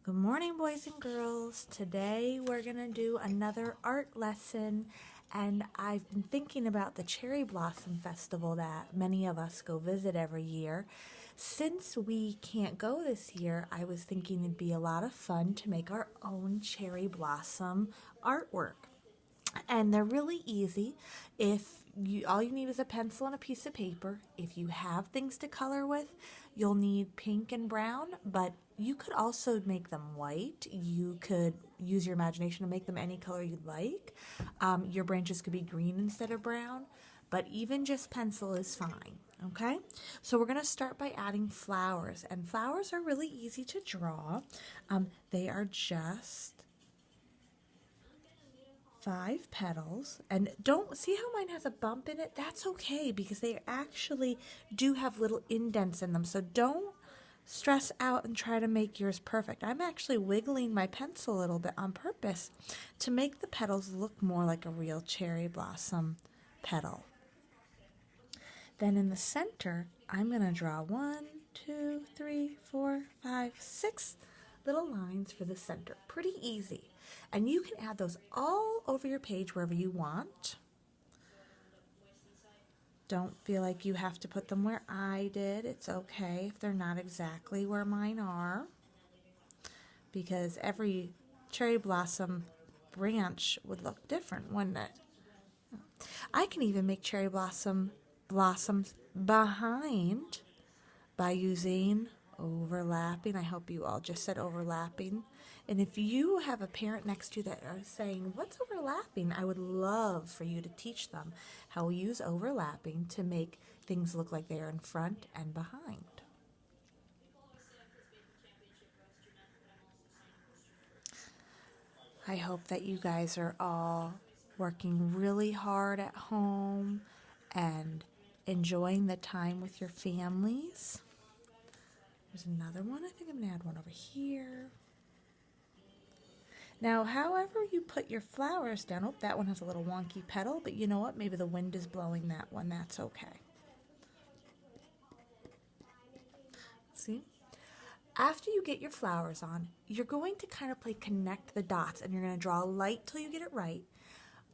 Good morning, boys and girls. Today we're going to do another art lesson, and I've been thinking about the Cherry Blossom Festival that many of us go visit every year. Since we can't go this year, I was thinking it'd be a lot of fun to make our own cherry blossom artwork. And they're really easy. If you all you need is a pencil and a piece of paper. If you have things to color with, you'll need pink and brown, but you could also make them white. You could use your imagination to make them any color you'd like. Your branches could be green instead of brown, but even just pencil is fine. Okay, so we're going to start by adding flowers, and flowers are really easy to draw. They are just 5 petals, and don't see how mine has a bump in it. That's okay because they actually do have little indents in them, so don't stress out and try to make yours perfect. I'm actually wiggling my pencil a little bit on purpose to make the petals look more like a real cherry blossom petal. Then in the center, I'm going to draw 1, 2, 3, 4, 5, 6 little lines for the center. Pretty easy. And you can add those all over your page wherever you want. Don't feel like you have to put them where I did. It's okay if they're not exactly where mine are, because every cherry blossom branch would look different, wouldn't it? I can even make cherry blossoms behind by using overlapping. I hope you all just said overlapping. And if you have a parent next to you that are saying, what's overlapping? I would love for you to teach them how we use overlapping to make things look like they are in front and behind. I hope that you guys are all working really hard at home and enjoying the time with your families. There's another one. I think I'm going to add one over here. Now, however you put your flowers down, oh, that one has a little wonky petal, but you know what? Maybe the wind is blowing that one. That's okay. See? After you get your flowers on, you're going to kind of play connect the dots, and you're going to draw a light till you get it right.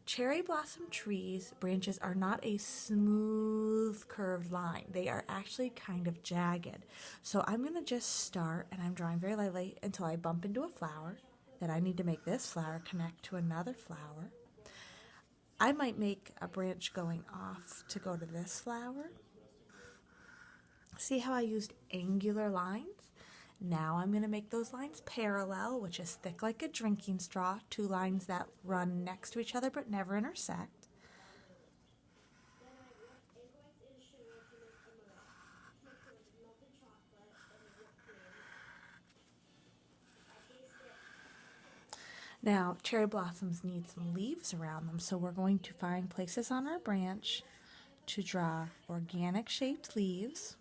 Cherry blossom trees branches are not a smooth curved line. They are actually kind of jagged. So I'm going to just start, and I'm drawing very lightly until I bump into a flower. Then I need to make this flower connect to another flower. I might make a branch going off to go to this flower. See how I used angular lines? Now I'm going to make those lines parallel, which is thick like a drinking straw, 2 lines that run next to each other but never intersect. Now, cherry blossoms need some leaves around them, so we're going to find places on our branch to draw organic shaped leaves.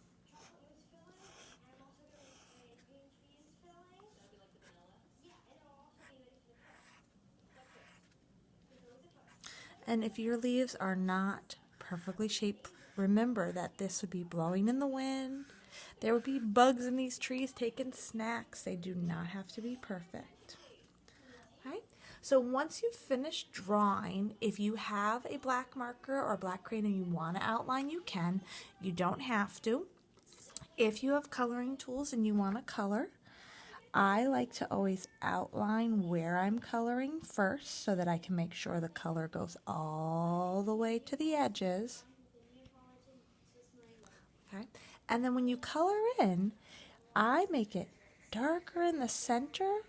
And if your leaves are not perfectly shaped, remember that this would be blowing in the wind. There would be bugs in these trees taking snacks. They do not have to be perfect. Okay? So once you've finished drawing, if you have a black marker or a black crayon and you want to outline, you can. You don't have to. If you have coloring tools and you want to color, I like to always outline where I'm coloring first so that I can make sure the color goes all the way to the edges. Okay? And then when you color in, I make it darker in the center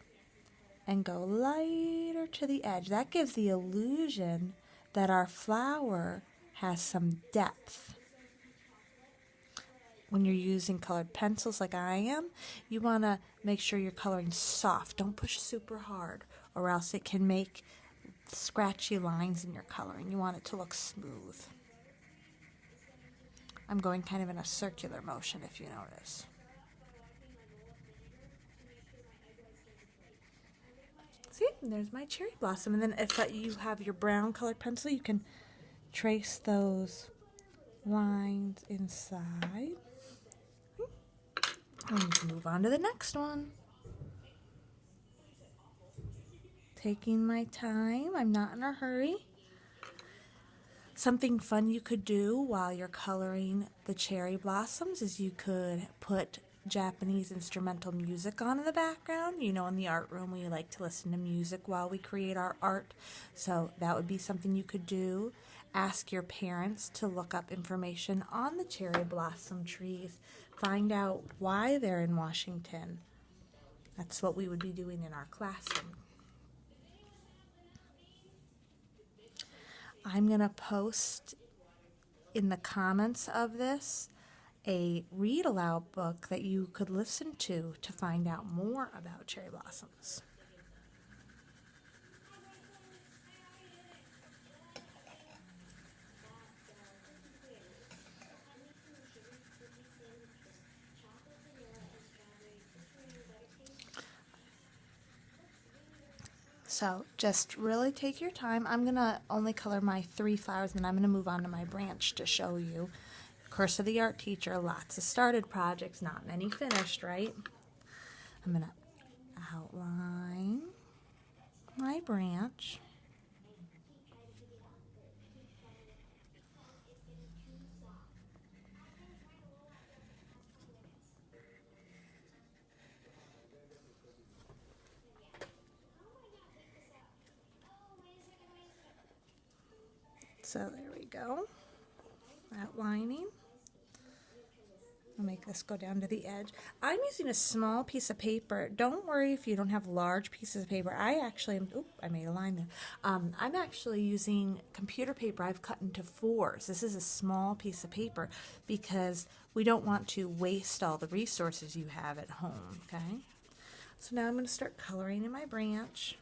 and go lighter to the edge. That gives the illusion that our flower has some depth. When you're using colored pencils like I am, you want to make sure you're coloring soft. Don't push super hard, or else it can make scratchy lines in your coloring. You want it to look smooth. I'm going kind of in a circular motion, if you notice. See, there's my cherry blossom. And then if you have your brown colored pencil, you can trace those lines inside. And you can move on to the next one. Taking my time. I'm not in a hurry. Something fun you could do while you're coloring the cherry blossoms is you could put Japanese instrumental music on in the background. You know, in the art room we like to listen to music while we create our art. So that would be something you could do. Ask your parents to look up information on the cherry blossom trees. Find out why they're in Washington. That's what we would be doing in our classroom. I'm going to post in the comments of this a read aloud book that you could listen to find out more about cherry blossoms. So just really take your time. I'm going to only color my 3 flowers, and I'm going to move on to my branch to show you. Curse of the Art Teacher, lots of started projects, not many finished, right? I'm going to outline my branch. So there we go, outlining. I'll make this go down to the edge. I'm using a small piece of paper. Don't worry if you don't have large pieces of paper. I actually am, I made a line there. I'm actually using computer paper I've cut into 4s. This is a small piece of paper because we don't want to waste all the resources you have at home, okay? So now I'm going to start coloring in my branch.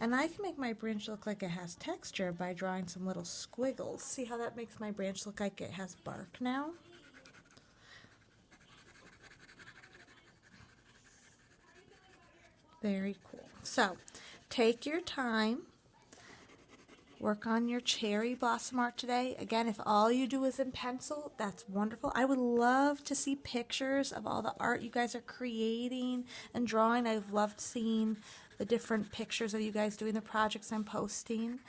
And I can make my branch look like it has texture by drawing some little squiggles. See how that makes my branch look like it has bark now? Very cool. So, take your time. Work on your cherry blossom art today. Again, if all you do is in pencil, that's wonderful. I would love to see pictures of all the art you guys are creating and drawing. I've loved seeing the different pictures of you guys doing the projects I'm posting.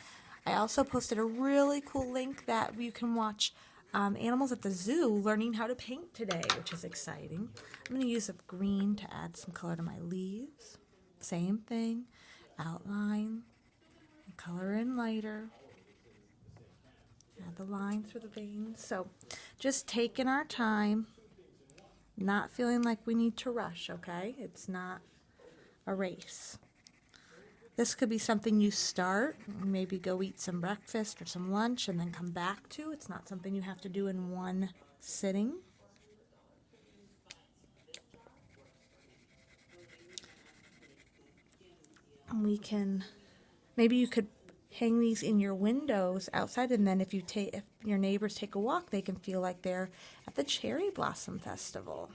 I also posted a really cool link that you can watch animals at the zoo learning how to paint today, which is exciting. I'm going to use a green to add some color to my leaves. Same thing, outline, color in lighter, add the line through the veins. So just taking our time, not feeling like we need to rush, okay? It's not a race. This could be something you start, maybe go eat some breakfast or some lunch and then come back to. It's not something you have to do in one sitting. And we can, maybe you could hang these in your windows outside, and then if your neighbors take a walk, they can feel like they're at the Cherry Blossom Festival.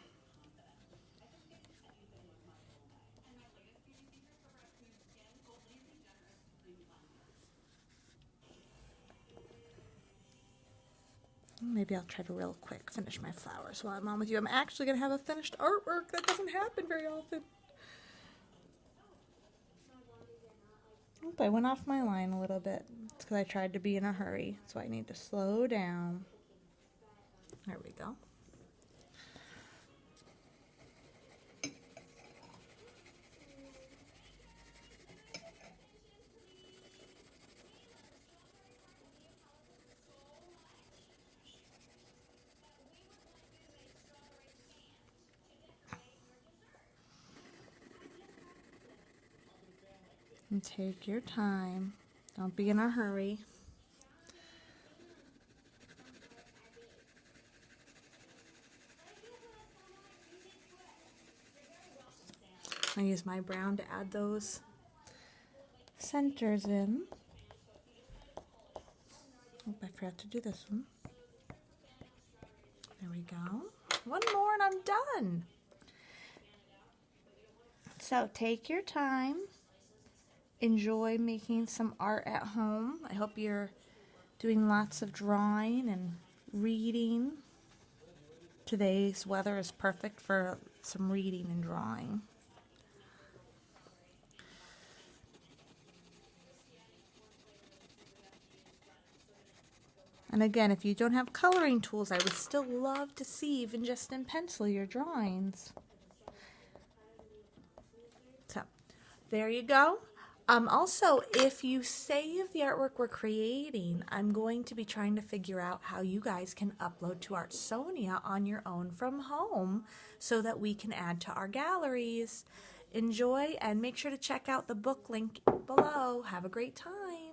Maybe I'll try to real quick finish my flowers while I'm on with you. I'm actually going to have a finished artwork. That doesn't happen very often. Oop, I went off my line a little bit. It's because I tried to be in a hurry, so I need to slow down. There we go. And take your time. Don't be in a hurry. I use my brown to add those centers in. Oop, I forgot to do this one. There we go. One more and I'm done. So take your time. Enjoy making some art at home. I hope you're doing lots of drawing and reading. Today's weather is perfect for some reading and drawing. And again, if you don't have coloring tools, I would still love to see, even just in pencil, your drawings. So, there you go. Also, if you save the artwork we're creating, I'm going to be trying to figure out how you guys can upload to Artsonia on your own from home so that we can add to our galleries. Enjoy, and make sure to check out the book link below. Have a great time.